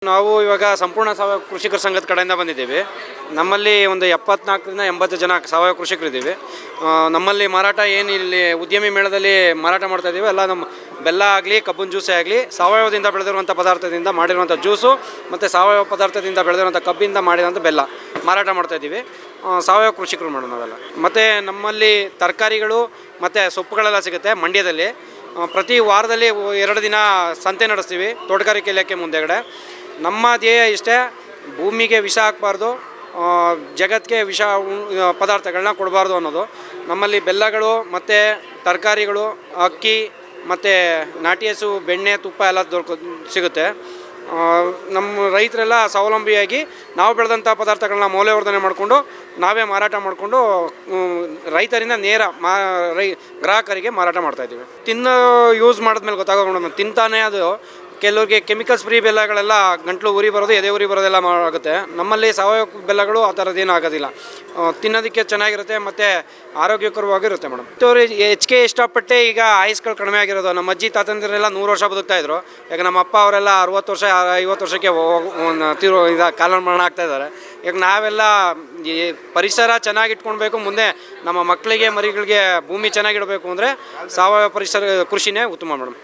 ನಾವು ಇವಾಗ ಸಂಪೂರ್ಣ ಸಾವಯವ ಕೃಷಿಕರ ಸಂಘದ ಕಡೆಯಿಂದ ಬಂದಿದ್ದೀವಿ. ನಮ್ಮಲ್ಲಿ ಒಂದು 74ರಿಂದ 80 ಜನ ಸಾವಯವ ಕೃಷಿಕರಿದ್ದೀವಿ. ನಮ್ಮಲ್ಲಿ ಮಾರಾಟ ಏನು ಇಲ್ಲಿ ಉದ್ಯಮಿ ಮೇಳದಲ್ಲಿ ಮಾರಾಟ ಮಾಡ್ತಾ ಇದ್ದೀವಿ ಎಲ್ಲ ನಮ್ಮ ಬೆಲ್ಲ ಆಗಲಿ ಕಬ್ಬಿನ ಜ್ಯೂಸೇ ಆಗಲಿ ಸಾವಯವದಿಂದ ಬೆಳೆದಿರುವಂಥ ಪದಾರ್ಥದಿಂದ ಮಾಡಿರುವಂಥ ಜ್ಯೂಸು ಮತ್ತು ಸಾವಯವ ಪದಾರ್ಥದಿಂದ ಬೆಳೆದಿರುವಂಥ ಕಬ್ಬಿಂದ ಮಾಡಿರುವಂಥ ಬೆಲ್ಲ ಮಾರಾಟ ಮಾಡ್ತಾಯಿದ್ದೀವಿ. ಸಾವಯವ ಕೃಷಿಕರು ಮಾಡೋದು ನಾವೆಲ್ಲ. ಮತ್ತು ನಮ್ಮಲ್ಲಿ ತರಕಾರಿಗಳು ಮತ್ತು ಸೊಪ್ಪುಗಳೆಲ್ಲ ಸಿಗುತ್ತೆ ಮಂಡ್ಯದಲ್ಲಿ. ಪ್ರತಿ ವಾರದಲ್ಲಿ 2 ದಿನ ಸಂತೆ ನಡೆಸ್ತೀವಿ ತೋಟಗಾರಿಕೆ ಇಲಾಖೆ ಮುಂದೆಗಡೆ. ನಮ್ಮ ಧ್ಯೇಯ ಇಷ್ಟೇ, ಭೂಮಿಗೆ ವಿಷ ಹಾಕಬಾರ್ದು, ಜಗತ್ತಿಗೆ ವಿಷ ಪದಾರ್ಥಗಳನ್ನ ಕೊಡಬಾರ್ದು ಅನ್ನೋದು. ನಮ್ಮಲ್ಲಿ ಬೆಲ್ಲಗಳು ಮತ್ತು ತರಕಾರಿಗಳು, ಅಕ್ಕಿ ಮತ್ತು ನಾಟಿ ಹಸು ಬೆಣ್ಣೆ ತುಪ್ಪ ಎಲ್ಲ ಸಿಗುತ್ತೆ. ನಮ್ಮ ರೈತರೆಲ್ಲ ಸ್ವಾವಲಂಬಿಯಾಗಿ ನಾವು ಬೆಳೆದಂಥ ಪದಾರ್ಥಗಳನ್ನ ಮೌಲ್ಯವರ್ಧನೆ ಮಾಡಿಕೊಂಡು ನಾವೇ ಮಾರಾಟ ಮಾಡಿಕೊಂಡು ರೈತರಿಂದ ನೇರ ಗ್ರಾಹಕರಿಗೆ ಮಾರಾಟ ಮಾಡ್ತಾಯಿದ್ದೀವಿ. ಯೂಸ್ ಮಾಡಿದ್ಮೇಲೆ ಗೊತ್ತಾಗೋಣ ತಿಂತಾನೆ ಅದು ಕೆಲವ್ರಿಗೆ ಕೆಮಿಕಲ್ಸ್ ಫ್ರೀ ಬೆಲ್ಲಗಳೆಲ್ಲ ಗಂಟ್ಲು ಉರಿ ಬರೋದು ಎದೆ ಉರಿ ಬರೋದೆಲ್ಲ ಆಗುತ್ತೆ. ನಮ್ಮಲ್ಲಿ ಸಾವಯವ ಬೆಲ್ಲಗಳು ಆ ಥರದ್ದೇನು ಆಗೋದಿಲ್ಲ. ತಿನ್ನೋದಕ್ಕೆ ಚೆನ್ನಾಗಿರುತ್ತೆ ಮತ್ತು ಆರೋಗ್ಯಕರವಾಗಿರುತ್ತೆ ಮೇಡಮ್. ಹೆಚ್ಚಿಗೆ ಇಷ್ಟಪಟ್ಟೆ ಈಗ ಆಯುಸ್ಗಳು ಕಡಿಮೆ ಆಗಿರೋದು. ನಮ್ಮ ಅಜ್ಜಿ ತಾತಂದಿರೆಲ್ಲ 100 ವರ್ಷ ಬದುಕ್ತಾಯಿದ್ರು. ಈಗ ನಮ್ಮ ಅಪ್ಪ ಅವರೆಲ್ಲ 60 ವರ್ಷ 50 ವರ್ಷಕ್ಕೆ ಕಾಲಮರಣ ಆಗ್ತಾಯಿದ್ದಾರೆ. ಈಗ ನಾವೆಲ್ಲ ಈ ಪರಿಸರ ಚೆನ್ನಾಗಿಟ್ಕೊಳ್ಬೇಕು, ಮುಂದೆ ನಮ್ಮ ಮಕ್ಕಳಿಗೆ ಮರಿಗಳಿಗೆ ಭೂಮಿ ಚೆನ್ನಾಗಿಡಬೇಕು ಅಂದರೆ ಸಾವಯವ ಪರಿಸರ ಕೃಷಿನೇ ಉತ್ತಮ ಮೇಡಮ್.